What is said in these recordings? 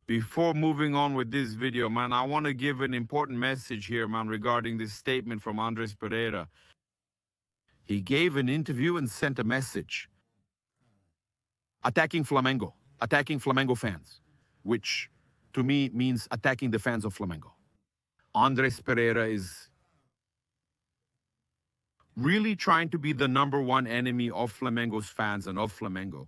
Before moving on with this video, man, I want to give an important message here, man, regarding this statement from Andrés Pereira. He gave an interview and sent a message attacking Flamengo fans, which to me means attacking the fans of Flamengo. Andrés Pereira is really trying to be the number one enemy of Flamengo's fans and of Flamengo.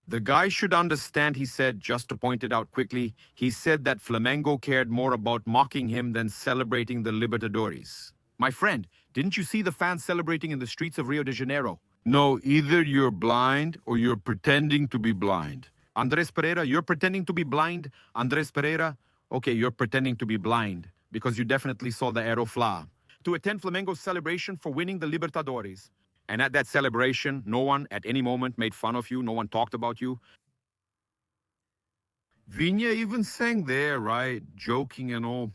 The guy should understand, he said, just to point it out quickly, he said that Flamengo cared more about mocking him than celebrating the Libertadores. My friend, didn't you see the fans celebrating in the streets of Rio de Janeiro? No, either you're blind or you're pretending to be blind. Andrés Pereira, you're pretending to be blind? Andrés Pereira, okay, you're pretending to be blind because you definitely saw the arrow fly. To attend Flamengo's celebration for winning the Libertadores. And at that celebration, no one at any moment made fun of you. No one talked about you. Vinha even sang there, right? Joking and all.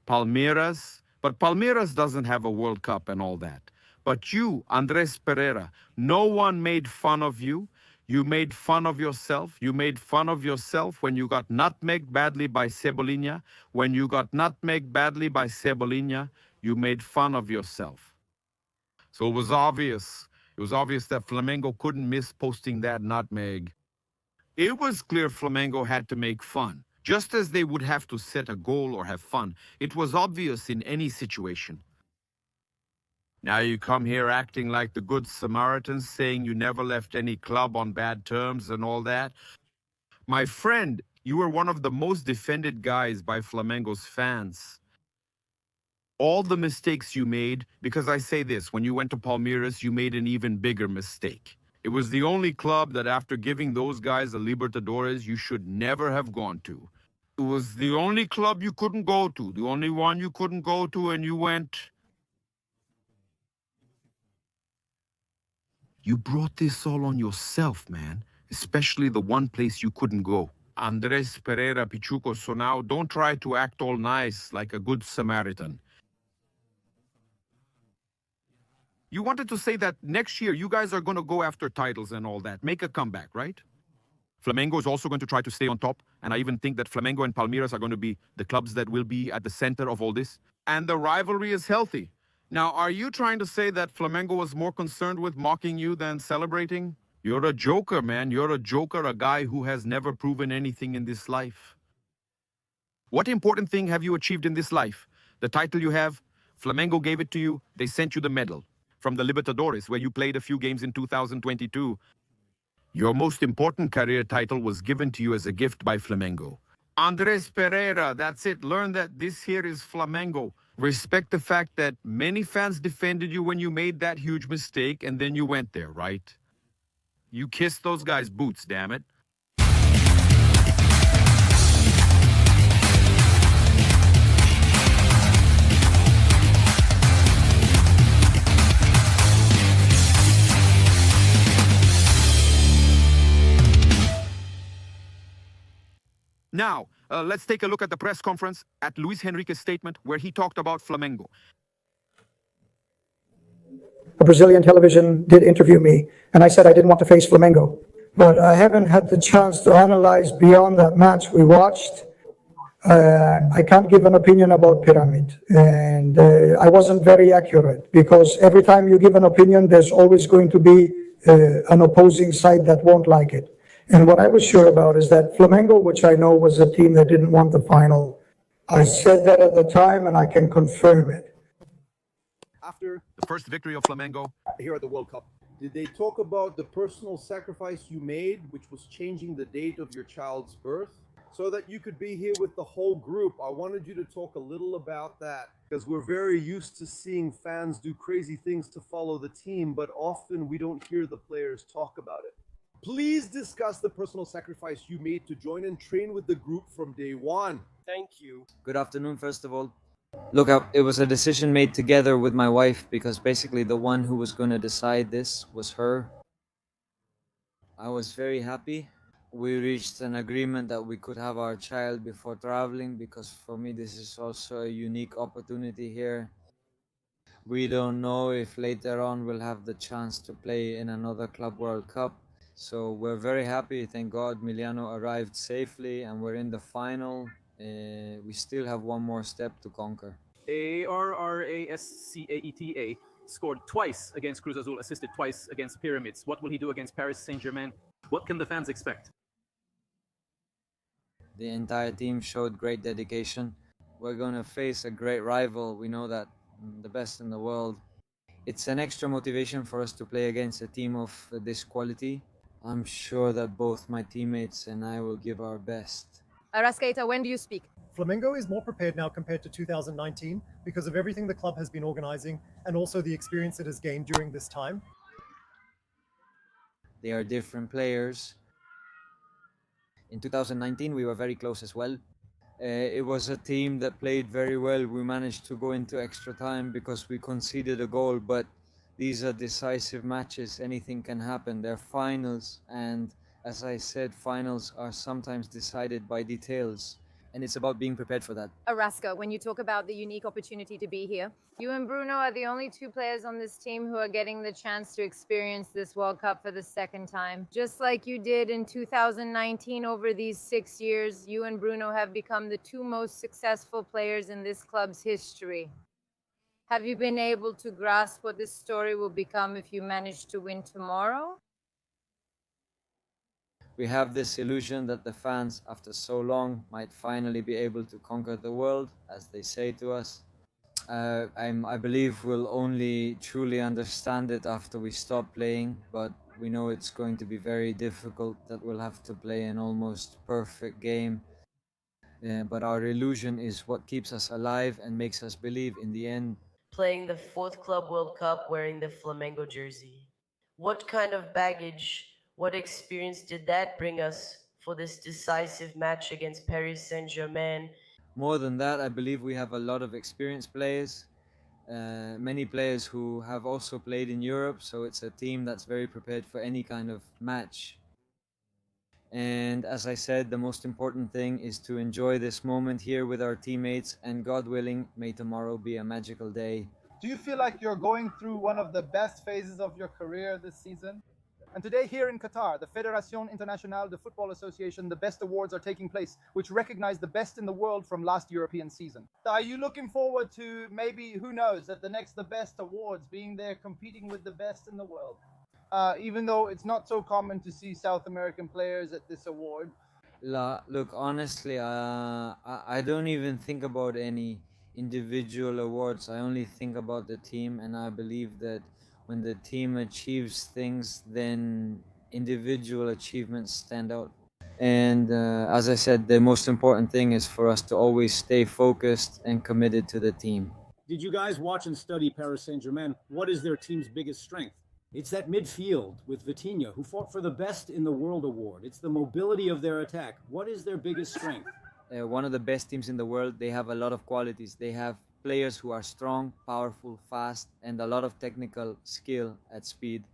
Palmeiras. But Palmeiras doesn't have a World Cup and all that. But you, Andrés Pereira, no one made fun of you. You made fun of yourself. You made fun of yourself when you got nutmegged badly by Cebolinha. When you got nutmegged badly by Cebolinha, you made fun of yourself. So it was obvious. It was obvious that Flamengo couldn't miss posting that nutmeg. It was clear Flamengo had to make fun, just as they would have to set a goal or have fun. It was obvious in any situation. Now you come here acting like the good Samaritans, saying you never left any club on bad terms and all that. My friend, you were one of the most defended guys by Flamengo's fans. All the mistakes you made, because I say this, when you went to Palmeiras, you made an even bigger mistake. It was the only club that after giving those guys the Libertadores, you should never have gone to. It was the only club you couldn't go to, the only one you couldn't go to, and you went. You brought this all on yourself, man, especially the one place you couldn't go. Andrés Pereira, Pitico, so now don't try to act all nice like a good Samaritan. You wanted to say that next year you guys are going to go after titles and all that, make a comeback, right? Flamengo is also going to try to stay on top, and I even think that Flamengo and Palmeiras are going to be the clubs that will be at the center of all this. And the rivalry is healthy. Now, are you trying to say that Flamengo was more concerned with mocking you than celebrating? You're a joker, man. You're a joker, a guy who has never proven anything in this life. What important thing have you achieved in this life? The title you have, Flamengo gave it to you, they sent you the medal from the Libertadores, where you played a few games in 2022. Your most important career title was given to you as a gift by Flamengo. Andrés Pereira, that's it. Learn that this here is Flamengo. Respect the fact that many fans defended you when you made that huge mistake, and then you went there, right? You kissed those guys' boots, damn it. Now, let's take a look at the press conference at Luiz Henrique's statement where he talked about Flamengo. A Brazilian television did interview me, and I said I didn't want to face Flamengo. But I haven't had the chance to analyze beyond that match we watched. I can't give an opinion about Pyramid, and I wasn't very accurate, because every time you give an opinion, there's always going to be an opposing side that won't like it. And what I was sure about is that Flamengo, which I know was a team that didn't want the final, I said that at the time, and I can confirm it. After the first victory of Flamengo here at the World Cup, did they talk about the personal sacrifice you made, which was changing the date of your child's birth, so that you could be here with the whole group? I wanted you to talk a little about that, because we're very used to seeing fans do crazy things to follow the team, but often we don't hear the players talk about it. Please discuss the personal sacrifice you made to join and train with the group from day one. Thank you. Good afternoon, first of all. Look, it was a decision made together with my wife, because basically the one who was going to decide this was her. I was very happy. We reached an agreement that we could have our child before traveling, because for me this is also a unique opportunity here. We don't know if later on we'll have the chance to play in another Club World Cup. So we're very happy. Thank God Miliano arrived safely and we're in the final. We still have one more step to conquer. Arrascaeta scored twice against Cruz Azul, assisted twice against Pyramids. What will he do against Paris Saint-Germain? What can the fans expect? The entire team showed great dedication. We're going to face a great rival. We know that, the best in the world. It's an extra motivation for us to play against a team of this quality. I'm sure that both my teammates and I will give our best. Arrascaeta, when do you speak? Flamengo is more prepared now compared to 2019 because of everything the club has been organizing and also the experience it has gained during this time. They are different players. In 2019, we were very close as well. It was a team that played very well. We managed to go into extra time because we conceded a goal, but these are decisive matches. Anything can happen. They're finals, and as I said, finals are sometimes decided by details, and it's about being prepared for that. Arrasca, when you talk about the unique opportunity to be here, you and Bruno are the only two players on this team who are getting the chance to experience this World Cup for the second time. Just like you did in 2019, over these 6 years, you and Bruno have become the two most successful players in this club's history. Have you been able to grasp what this story will become if you manage to win tomorrow? We have this illusion that the fans, after so long, might finally be able to conquer the world, as they say to us. I believe we'll only truly understand it after we stop playing, but we know it's going to be very difficult, that we'll have to play an almost perfect game. But our illusion is what keeps us alive and makes us believe in the end. Playing the fourth Club World Cup wearing the Flamengo jersey. What kind of baggage, what experience did that bring us for this decisive match against Paris Saint-Germain? More than that, I believe we have a lot of experienced players, many players who have also played in Europe, so it's a team that's very prepared for any kind of match. And as I said, the most important thing is to enjoy this moment here with our teammates, and God willing, may tomorrow be a magical day. Do you feel like you're going through one of the best phases of your career this season? And today here in Qatar, the Fédération Internationale de Football Association, the best awards are taking place, which recognize the best in the world from last European season. Are you looking forward to maybe, who knows, at the next The Best Awards, being there competing with the best in the world? Even though it's not so common to see South American players at this award. Look, honestly, I don't even think about any individual awards. I only think about the team, and I believe that when the team achieves things, then individual achievements stand out. And as I said, the most important thing is for us to always stay focused and committed to the team. Did you guys watch and study Paris Saint-Germain? What is their team's biggest strength? It's that midfield with Vitinha, who fought for the Best in the World award. It's the mobility of their attack. What is their biggest strength? One of the best teams in the world. They have a lot of qualities. They have players who are strong, powerful, fast, and a lot of technical skill at speed.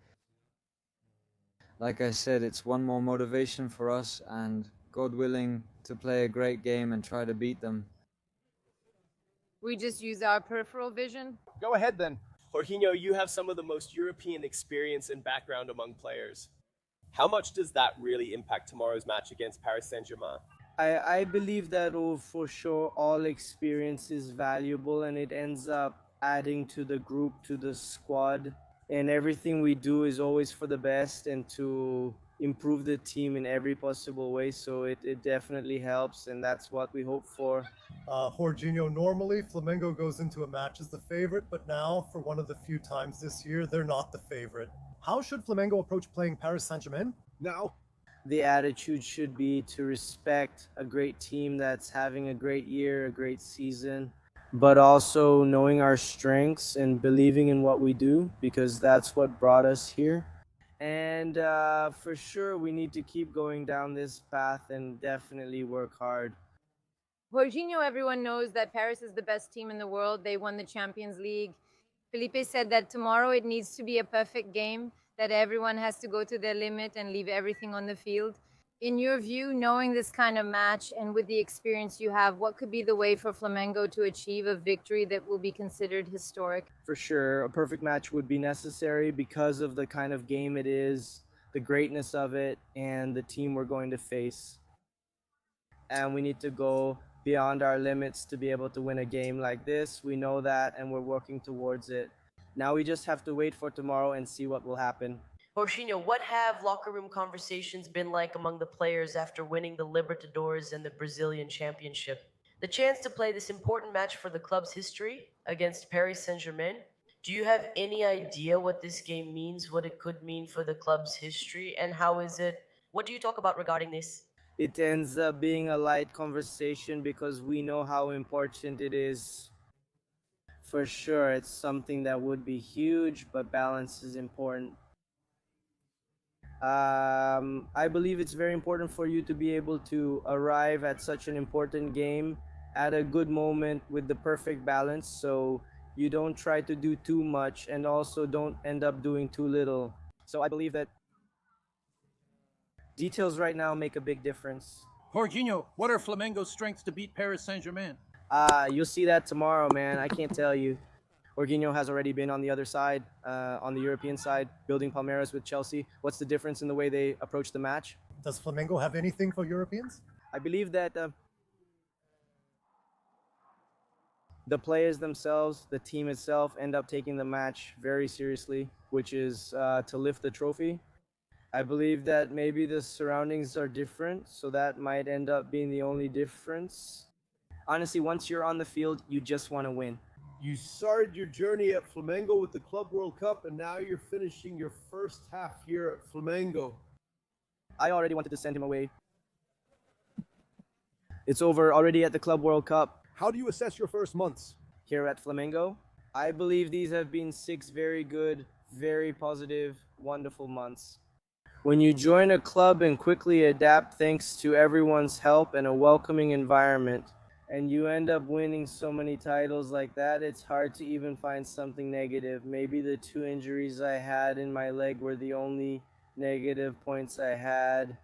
Like I said, it's one more motivation for us, and God willing, to play a great game and try to beat them. We just use our peripheral vision? Go ahead then. Jorginho, you have some of the most European experience and background among players. How much does that really impact tomorrow's match against Paris Saint-Germain? I believe that for sure all experience is valuable, and it ends up adding to the group, to the squad, and everything we do is always for the best and to improve the team in every possible way. So it definitely helps, and that's what we hope for. Jorginho, normally Flamengo goes into a match as the favorite, but now for one of the few times this year, they're not the favorite. How should Flamengo approach playing Paris Saint-Germain? Now, the attitude should be to respect a great team that's having a great year, a great season, but also knowing our strengths and believing in what we do, because that's what brought us here. And for sure, we need to keep going down this path and definitely work hard. Jorginho, everyone knows that Paris is the best team in the world. They won the Champions League. Felipe said that tomorrow it needs to be a perfect game, that everyone has to go to their limit and leave everything on the field. In your view, knowing this kind of match and with the experience you have, what could be the way for Flamengo to achieve a victory that will be considered historic? For sure, a perfect match would be necessary because of the kind of game it is. the greatness of it, and the team we're going to face. And we need to go beyond our limits to be able to win a game like this. We know that, and we're working towards it. Now we just have to wait for tomorrow and see what will happen. Jorginho, what have locker room conversations been like among the players after winning the Libertadores and the Brazilian Championship? The chance to play this important match for the club's history against Paris Saint-Germain. Do you have any idea what this game means, what it could mean for the club's history, and how is it? What do you talk about regarding this? It ends up being a light conversation because we know how important it is. For sure, it's something that would be huge, but balance is important. I believe it's very important for you to be able to arrive at such an important game at a good moment with the perfect balance, so you don't try to do too much and also don't end up doing too little. So I believe that details right now make a big difference. Jorginho, what are Flamengo's strengths to beat Paris Saint-Germain? You'll see that tomorrow, man. I can't tell you. Jorginho has already been on the other side, on the European side, building Palmeiras with Chelsea. What's the difference in the way they approach the match? Does Flamengo have anything for Europeans? I believe that the players themselves, the team itself, end up taking the match very seriously, which is to lift the trophy. I believe that maybe the surroundings are different, so that might end up being the only difference. Honestly, once you're on the field, you just want to win. You started your journey at Flamengo with the Club World Cup, and now you're finishing your first half here at Flamengo. I already wanted to send him away. It's over already at the Club World Cup. How do you assess your first months? Here at Flamengo, I believe these have been 6 very good, very positive, wonderful months. When you join a club and quickly adapt thanks to everyone's help and a welcoming environment, and you end up winning so many titles like that, it's hard to even find something negative. Maybe the 2 injuries I had in my leg were the only negative points I had.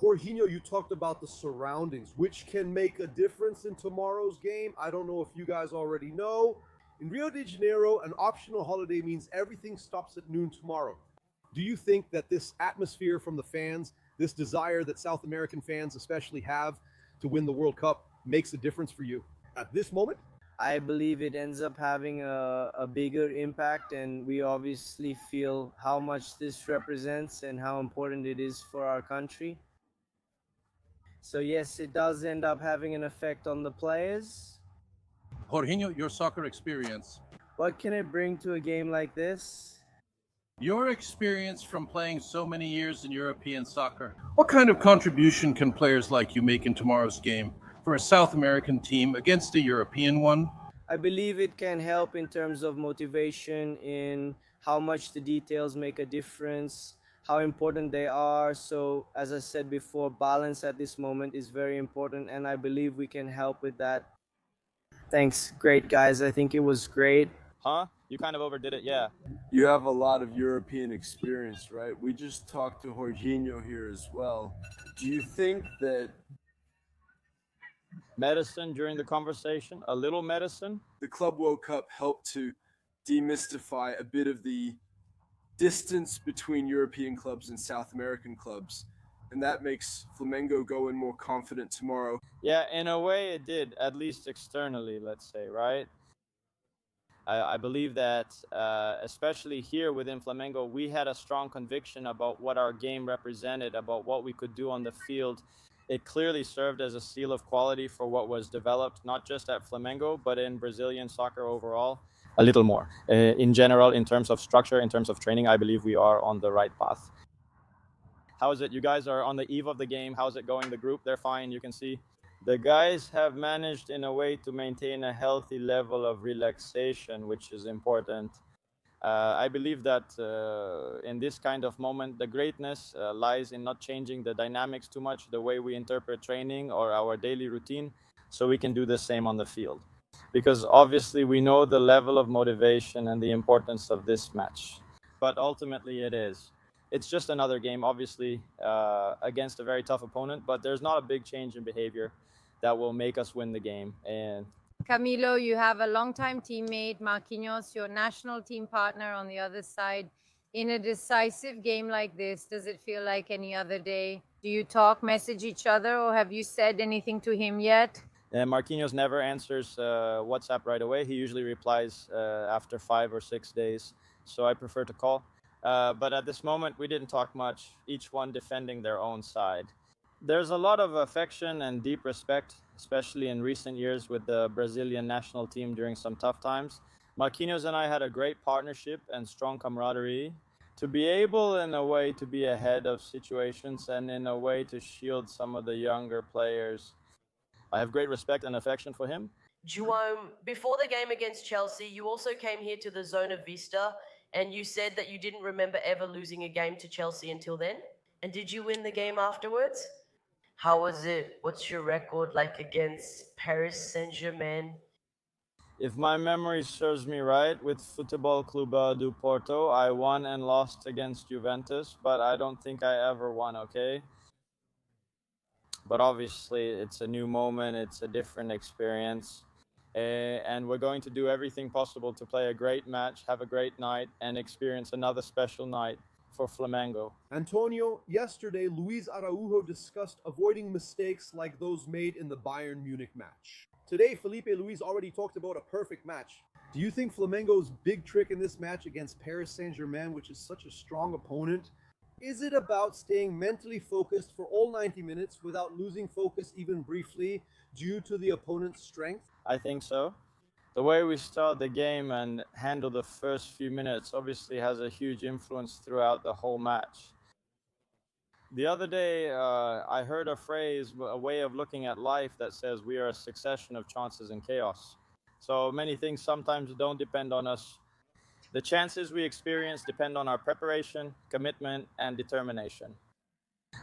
Jorginho, you talked about the surroundings, which can make a difference in tomorrow's game. I don't know if you guys already know. In Rio de Janeiro, an optional holiday means everything stops at noon tomorrow. Do you think that this atmosphere from the fans, this desire that South American fans especially have to win the World Cup, makes a difference for you at this moment? I believe it ends up having a bigger impact, and we obviously feel how much this represents and how important it is for our country. So yes, it does end up having an effect on the players. Jorginho, your soccer experience. What can it bring to a game like this? Your experience from playing so many years in European soccer. What kind of contribution can players like you make in tomorrow's game for a South American team against a European one? I believe it can help in terms of motivation, in how much the details make a difference, how important they are. So as I said before, balance at this moment is very important, and I believe we can help with that. Thanks. Great, guys. I think it was great. Huh? You kind of overdid it, yeah. You have a lot of European experience, right? We just talked to Jorginho here as well. Do you think that Medicine during the conversation, a little medicine? the Club World Cup helped to demystify a bit of the distance between European clubs and South American clubs, and that makes Flamengo go in more confident tomorrow? Yeah, in a way it did, at least externally, let's say, right? I believe that, especially here within Flamengo, we had a strong conviction about what our game represented, about what we could do on the field. It clearly served as a seal of quality for what was developed, not just at Flamengo, but in Brazilian soccer overall. A little more. In general, in terms of structure, in terms of training, I believe we are on the right path. How is it? You guys are on the eve of the game. How's it going? The group, they're fine, you can see. The guys have managed in a way to maintain a healthy level of relaxation, which is important. I believe that in this kind of moment, the greatness lies in not changing the dynamics too much, the way we interpret training or our daily routine, so we can do the same on the field. Because obviously we know the level of motivation and the importance of this match. But ultimately it is. It's just another game, obviously, against a very tough opponent, but there's not a big change in behavior that will make us win the game. And Camilo, you have a longtime teammate, Marquinhos, your national team partner on the other side. In a decisive game like this, does it feel like any other day? Do you talk, message each other, or have you said anything to him yet? Marquinhos never answers WhatsApp right away. He usually replies after 5 or 6 days, so I prefer to call. But at this moment, we didn't talk much, each one defending their own side. There's a lot of affection and deep respect, especially in recent years with the Brazilian national team during some tough times. Marquinhos and I had a great partnership and strong camaraderie. To be able, in a way, to be ahead of situations and in a way to shield some of the younger players, I have great respect and affection for him. João, before the game against Chelsea, you also came here to the Zona Vista and you said that you didn't remember ever losing a game to Chelsea until then. And did you win the game afterwards? How was it? What's your record like against Paris Saint-Germain? If my memory serves me right, with Futebol Clube do Porto, I won and lost against Juventus, but I don't think I ever won, okay? But obviously, it's a new moment, it's a different experience. And we're going to do everything possible to play a great match, have a great night, and experience another special night for Flamengo. Antonio, yesterday Luiz Araujo discussed avoiding mistakes like those made in the Bayern Munich match. Today, Felipe Luiz already talked about a perfect match. Do you think Flamengo's big trick in this match against Paris Saint-Germain, which is such a strong opponent, is it about staying mentally focused for all 90 minutes without losing focus even briefly due to the opponent's strength? I think so. The way we start the game and handle the first few minutes obviously has a huge influence throughout the whole match. The other day, I heard a phrase, a way of looking at life that says we are a succession of chances and chaos. So many things sometimes don't depend on us. The chances we experience depend on our preparation, commitment, and determination.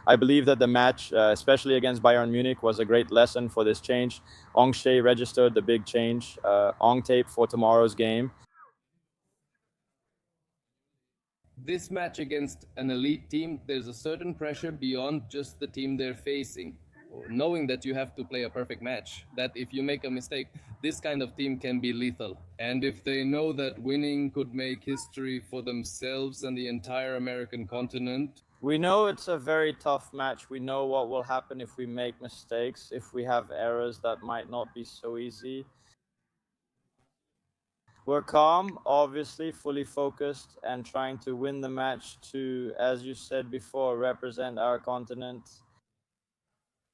I believe that the match, especially against Bayern Munich, was a great lesson for this change. Ongshe registered the big change, on tape for tomorrow's game. This match against an elite team, there's a certain pressure beyond just the team they're facing. Knowing that you have to play a perfect match, that if you make a mistake, this kind of team can be lethal. And if they know that winning could make history for themselves and the entire American continent. We know it's a very tough match. We know what will happen if we make mistakes, if we have errors that might not be so easy. We're calm, obviously, fully focused, and trying to win the match to, as you said before, represent our continent.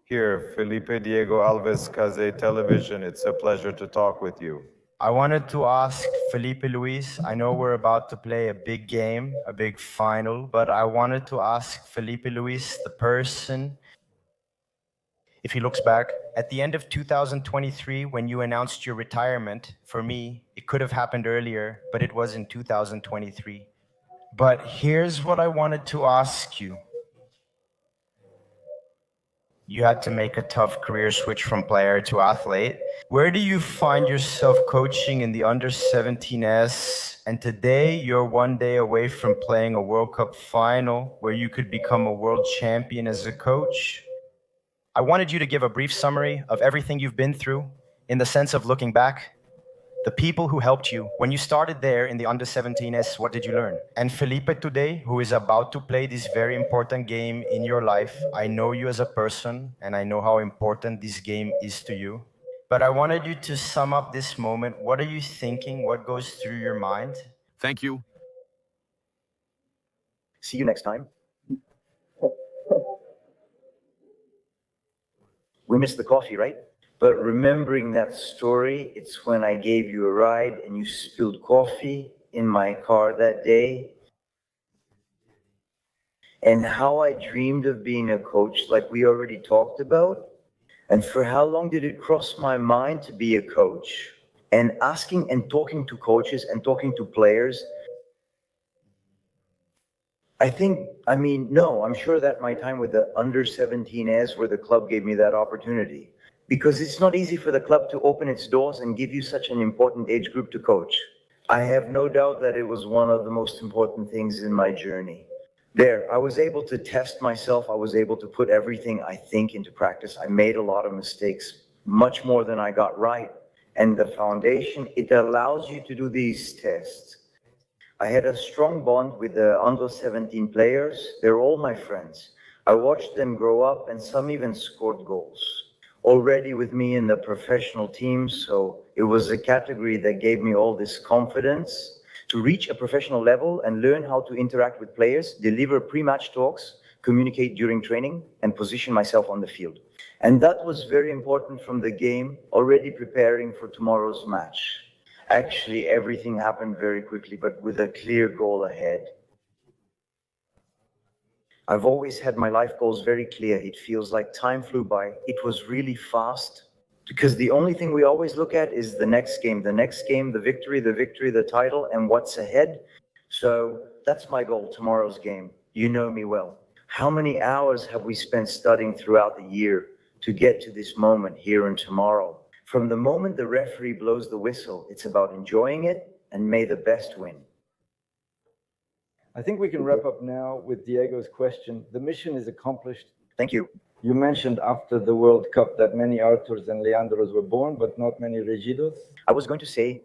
Here, Felipe Diego Alves, Kaze Television. It's a pleasure to talk with you. I wanted to ask Felipe Luis, I know we're about to play a big game, a big final, but I wanted to ask Felipe Luis, the person, if he looks back, at the end of 2023, when you announced your retirement, for me, it could have happened earlier, but it was in 2023. But here's what I wanted to ask you. You had to make a tough career switch from player to athlete. Where do you find yourself coaching in the under-17s? And today, you're one day away from playing a World Cup final where you could become a world champion as a coach. I wanted you to give a brief summary of everything you've been through in the sense of looking back. The people who helped you. When you started there in the under-17s, what did you learn? And Felipe today, who is about to play this very important game in your life, I know you as a person, and I know how important this game is to you. But I wanted you to sum up this moment. What are you thinking? What goes through your mind? Thank you. See you next time. We missed the coffee, right? But remembering that story, it's when I gave you a ride and you spilled coffee in my car that day. And how I dreamed of being a coach, like we already talked about. And for how long did it cross my mind to be a coach? And asking and talking to coaches and talking to players. I'm sure that my time with the under-17s where the club gave me that opportunity. Because it's not easy for the club to open its doors and give you such an important age group to coach. I have no doubt that it was one of the most important things in my journey. There, I was able to test myself. I was able to put everything I think into practice. I made a lot of mistakes, much more than I got right. And the foundation, it allows you to do these tests I had a strong bond with the under 17 players. They're all my friends. I watched them grow up and some even scored goals. Already with me in the professional team, so it was a category that gave me all this confidence to reach a professional level and learn how to interact with players, deliver pre-match talks, communicate during training, and position myself on the field. And that was very important from the game, already preparing for tomorrow's match. Actually, everything happened very quickly, but with a clear goal ahead. I've always had my life goals very clear. It feels like time flew by. It was really fast because the only thing we always look at is the next game, the victory, the title, and what's ahead. So that's my goal, tomorrow's game. You know me well. How many hours have we spent studying throughout the year to get to this moment here and tomorrow? From the moment the referee blows the whistle, it's about enjoying it and may the best win. I think we can wrap up now with Diego's question. The mission is accomplished. Thank you. You mentioned after the World Cup that many Arthurs and Leandros were born, but not many Regidos. I was going to say,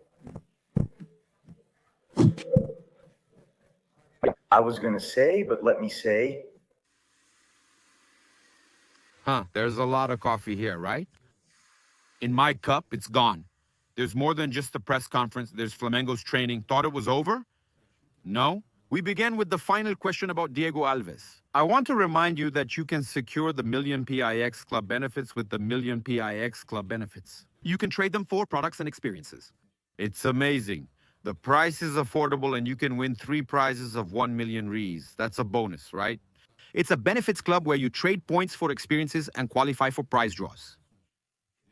but let me say. There's a lot of coffee here, right? In my cup, it's gone. There's more than just the press conference. There's Flamengo's training. Thought it was over? No. We began with the final question about Diego Alves. I want to remind you that you can secure the Million PIX Club benefits with the Million PIX Club benefits. You can trade them for products and experiences. It's amazing. The price is affordable and you can win 3 prizes of 1 million Rees. That's a bonus, right? It's a benefits club where you trade points for experiences and qualify for prize draws.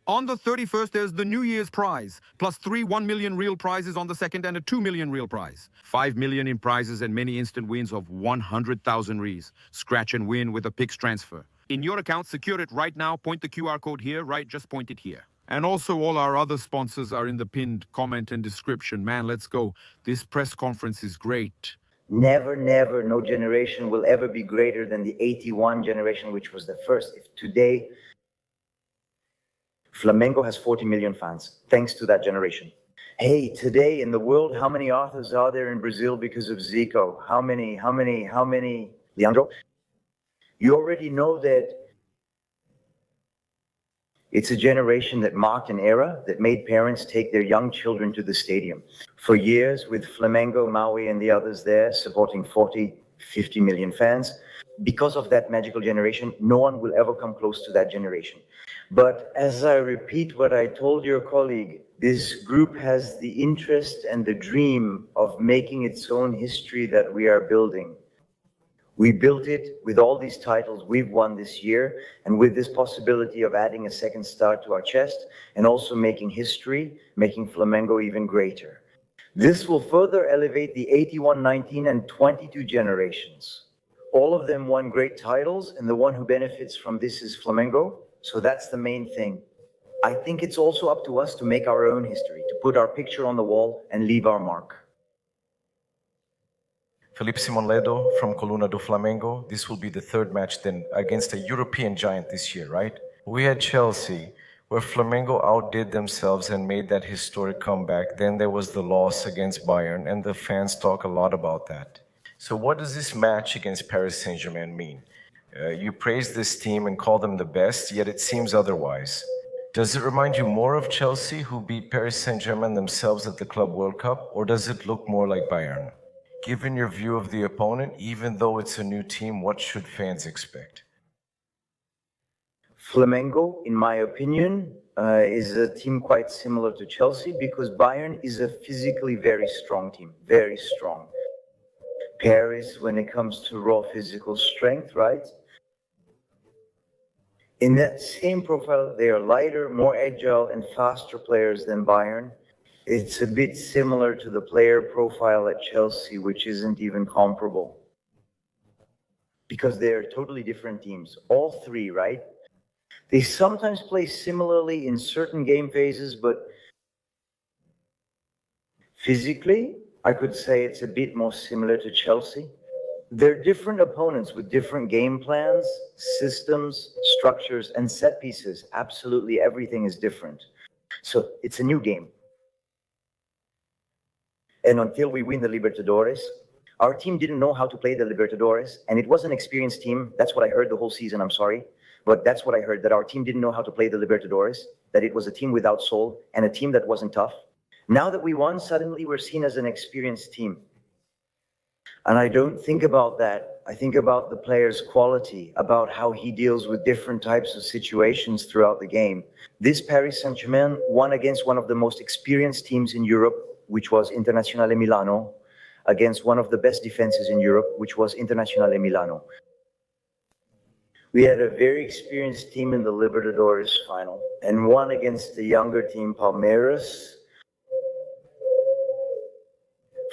On the 31st, there's the New Year's prize, plus 3 1 million real prizes on the 2nd and a 2 million real prize. 5 million in prizes and many instant wins of 100,000 Rees. Scratch and win with a PIX transfer. In your account, secure it right now. Point the QR code here, right? Just point it here. And also all our other sponsors are in the pinned comment and description. Man, let's go. This press conference is great. Never, never, no generation will ever be greater than the 81 generation, which was the first. If today, Flamengo has 40 million fans, thanks to that generation. Hey, today in the world, how many Arthurs are there in Brazil because of Zico? How many, Leandro? You already know that it's a generation that marked an era that made parents take their young children to the stadium. For years, with Flamengo, Maui, and the others there, supporting 40, 50 million fans. Because of that magical generation, no one will ever come close to that generation. But as I repeat what I told your colleague, this group has the interest and the dream of making its own history that we are building. We built it with all these titles we've won this year, and with this possibility of adding a second star to our chest, and also making history, making Flamengo even greater. This will further elevate the 81, 19, and 22 generations. All of them won great titles, and the one who benefits from this is Flamengo. So that's the main thing. I think it's also up to us to make our own history, to put our picture on the wall and leave our mark. Felipe Simonledo from Coluna do Flamengo. This will be the third match then against a European giant this year, right? We had Chelsea, where Flamengo outdid themselves and made that historic comeback. Then there was the loss against Bayern, and the fans talk a lot about that. So what does this match against Paris Saint-Germain mean? You praise this team and call them the best, yet it seems otherwise. Does it remind you more of Chelsea, who beat Paris Saint-Germain themselves at the Club World Cup, or does it look more like Bayern? Given your view of the opponent, even though it's a new team, what should fans expect? Flamengo, in my opinion, is a team quite similar to Chelsea because Bayern is a physically very strong team, very strong. Paris, when it comes to raw physical strength, right? In that same profile, they are lighter, more agile, and faster players than Bayern. It's a bit similar to the player profile at Chelsea, which isn't even comparable. Because they're totally different teams, all three, right? They sometimes play similarly in certain game phases, but physically, I could say it's a bit more similar to Chelsea. They're different opponents with different game plans, systems, structures, and set pieces. Absolutely everything is different. So it's a new game. And until we win the Libertadores, our team didn't know how to play the Libertadores, and it was an experienced team. That's what I heard the whole season, I'm sorry. But that's what I heard, that our team didn't know how to play the Libertadores, that it was a team without soul, and a team that wasn't tough. Now that we won, suddenly we're seen as an experienced team. And I don't think about that. I think about the player's quality, about how he deals with different types of situations throughout the game. This Paris Saint-Germain won against one of the most experienced teams in Europe, which was Internazionale Milano, against one of the best defenses in Europe, which was Internazionale Milano. We had a very experienced team in the Libertadores final and won against the younger team, Palmeiras.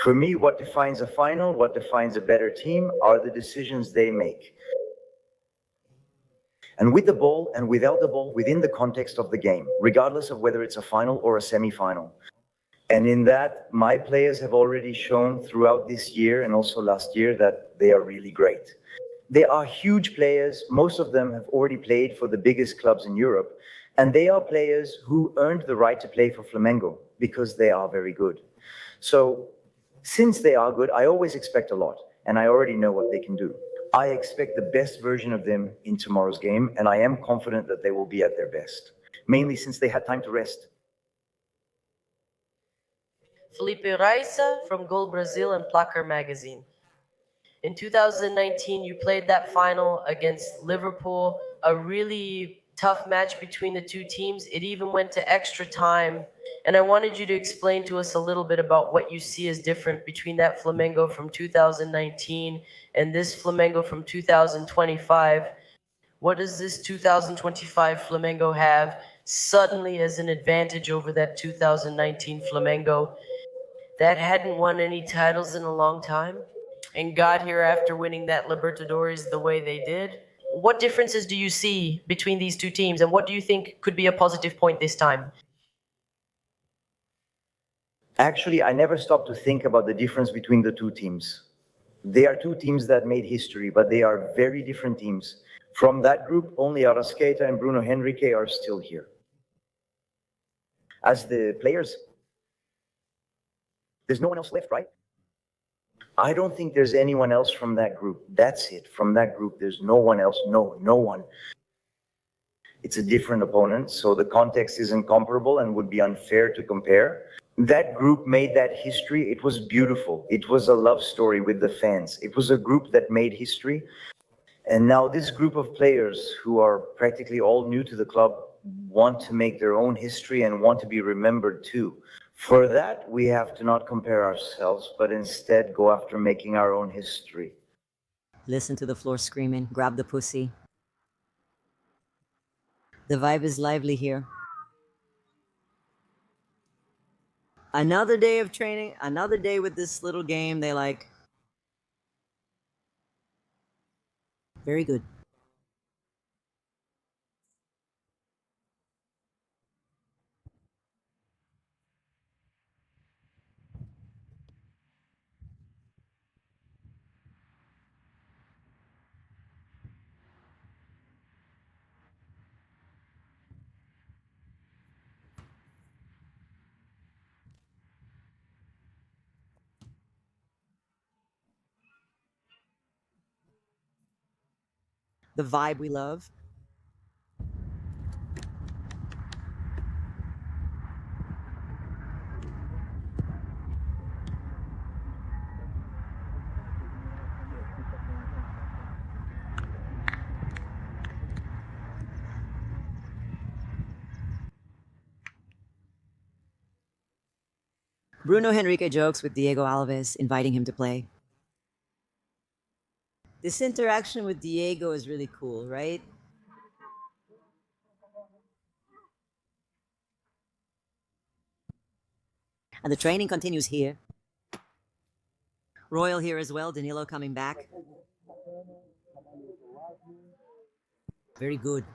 For me, what defines a final, what defines a better team, are the decisions they make. And with the ball and without the ball, within the context of the game, regardless of whether it's a final or a semi-final. And in that, my players have already shown throughout this year and also last year that they are really great. They are huge players. Most of them have already played for the biggest clubs in Europe. And they are players who earned the right to play for Flamengo because they are very good. So since they are good, I always expect a lot, and I already know what they can do. I expect the best version of them in tomorrow's game, and I am confident that they will be at their best, mainly since they had time to rest. Felipe Raisa from Gol Brazil and Placar magazine. In 2019, you played that final against Liverpool, a really tough match between the two teams. It even went to extra time. And I wanted you to explain to us a little bit about what you see as different between that Flamengo from 2019 and this Flamengo from 2025. What does this 2025 Flamengo have suddenly as an advantage over that 2019 Flamengo that hadn't won any titles in a long time and got here after winning that Libertadores the way they did? What differences do you see between these two teams, and what do you think could be a positive point this time? Actually, I never stopped to think about the difference between the two teams. They are two teams that made history, but they are very different teams. From that group, only Arrascaeta and Bruno Henrique are still here. As the players, there's no one else left, right? I don't think there's anyone else from that group. That's it. From that group, there's no one else. No one. It's a different opponent, so the context isn't comparable and would be unfair to compare. That group made that history. It was beautiful. It was a love story with the fans. It was a group that made history. And now this group of players who are practically all new to the club want to make their own history and want to be remembered too. For that, we have to not compare ourselves, but instead go after making our own history. Listen to the floor screaming, grab the pussy. The vibe is lively here. Another day of training, another day with this little game they like. Very good. The vibe we love. Bruno Henrique jokes with Diego Alves, inviting him to play. This interaction with Diego is really cool, right? And the training continues here. Royal here as well, Danilo coming back. Very good.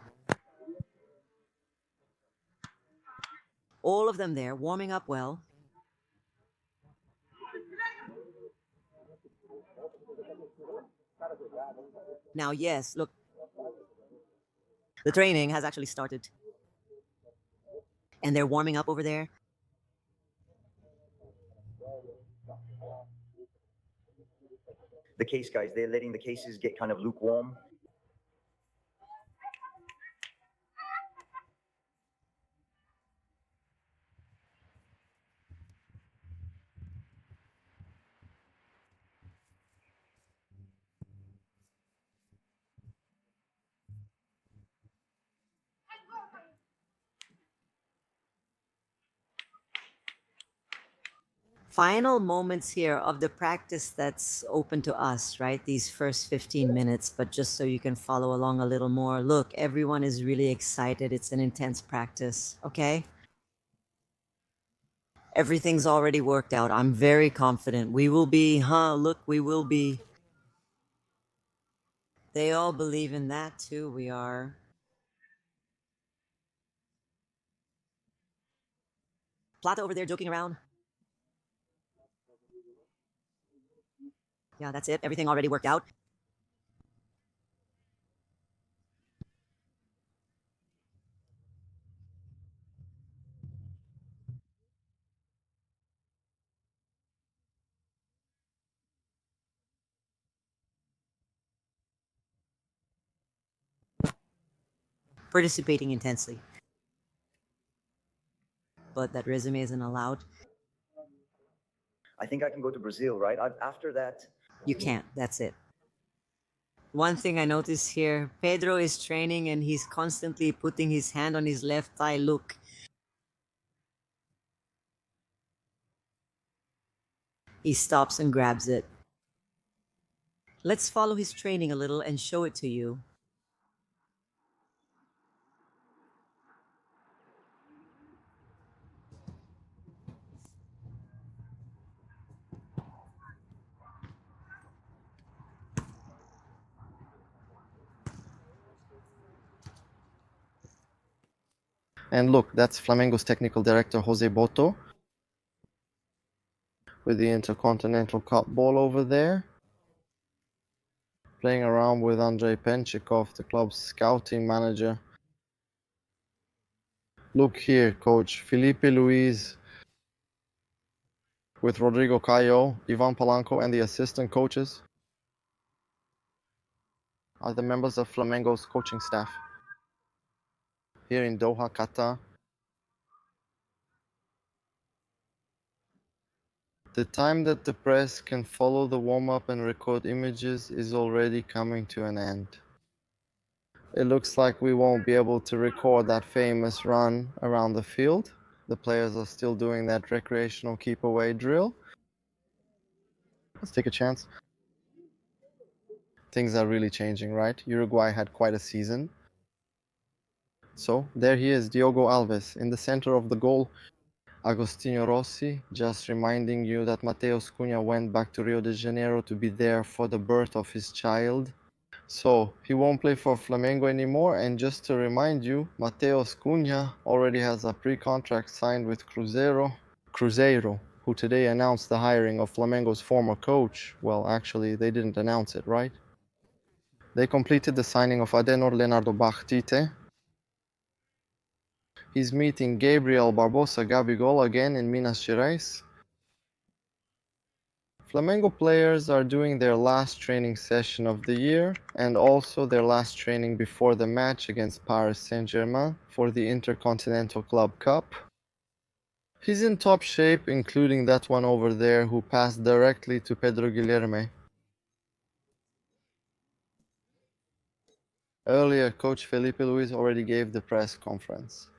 All of them there, warming up well. Now, yes, look. The training has actually started. And they're warming up over there. the case guys, they're letting the cases get kind of lukewarm. Final moments here of the practice that's open to us, right? These first 15 minutes, but just so you can follow along a little more. Look, everyone is really excited. It's an intense practice, okay? Everything's already worked out. I'm very confident. We will be, look, we will be. They all believe in that too. We are. Plata over there joking around. Yeah, that's it. Everything already worked out. Participating intensely. But that resume isn't allowed. I think I can go to Brazil, right? After that. You can't. That's it. One thing I noticed here, Pedro is training and he's constantly putting his hand on his left thigh. Look. He stops and grabs it. Let's follow his training a little and show it to you. And look, that's Flamengo's technical director, Jose Boto, with the Intercontinental Cup ball over there. Playing around with Andrei Penchikov, the club's scouting manager. Look here, coach. Felipe Luiz with Rodrigo Caio, Ivan Polanco, and the assistant coaches are the members of Flamengo's coaching staff here in Doha, Qatar. The time that the press can follow the warm-up and record images is already coming to an end. It looks like we won't be able to record that famous run around the field. The players are still doing that recreational keep-away drill. Let's take a chance. Things are really changing, right? Uruguay had quite a season. So, there he is, Diogo Alves, in the center of the goal. Agostinho Rossi, just reminding you that Mateus Cunha went back to Rio de Janeiro to be there for the birth of his child. So, he won't play for Flamengo anymore, and just to remind you, Mateus Cunha already has a pre-contract signed with Cruzeiro, who today announced the hiring of Flamengo's former coach. Well, actually, they didn't announce it, right? They completed the signing of Adenor Leonardo Bach-Tite. He's meeting Gabriel Barbosa Gabigol again in Minas Gerais. Flamengo players are doing their last training session of the year and also their last training before the match against Paris Saint-Germain for the Intercontinental Club Cup. He's in top shape, including that one over there who passed directly to Pedro Guilherme. Earlier, coach Felipe Luiz already gave the press conference.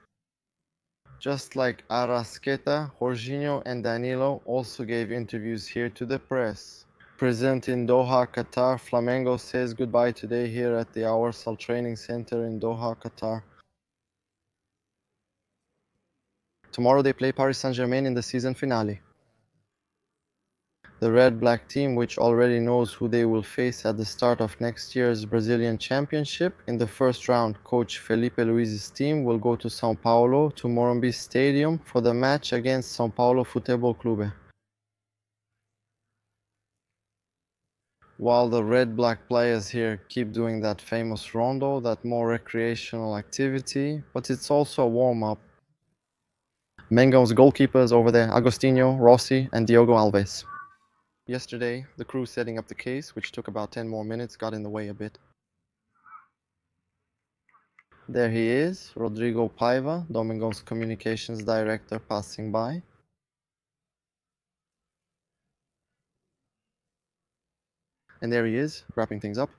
Just like Arrascaeta, Jorginho and Danilo also gave interviews here to the press. Present in Doha, Qatar, Flamengo says goodbye today here at the Awasal Training Center in Doha, Qatar. Tomorrow they play Paris Saint-Germain in the season finale. The red-black team, which already knows who they will face at the start of next year's Brazilian Championship, in the first round, coach Felipe Luiz's team will go to São Paulo, to Morumbi Stadium, for the match against São Paulo Futebol Clube. While the red-black players here keep doing that famous rondo, that more recreational activity, but it's also a warm-up. Mengo's goalkeepers over there, Agostinho, Rossi and Diogo Alves. Yesterday, the crew setting up the case, which took about 10 more minutes, got in the way a bit. There he is, Rodrigo Paiva, Domingo's communications director, passing by. And there he is, wrapping things up.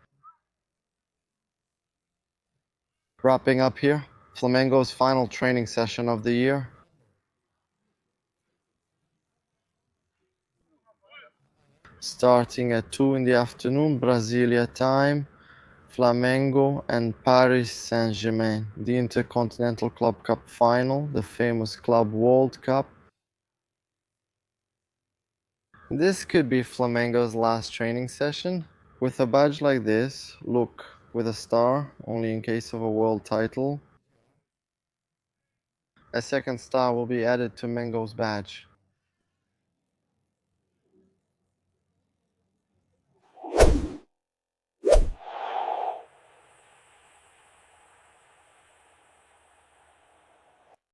Wrapping up here, Flamengo's final training session of the year. Starting at 2 in the afternoon, Brasilia time, Flamengo and Paris Saint-Germain, the Intercontinental Club Cup final, the famous Club World Cup. This could be Flamengo's last training session. With a badge like this, look, with a star, only in case of a world title, a second star will be added to Mengo's badge.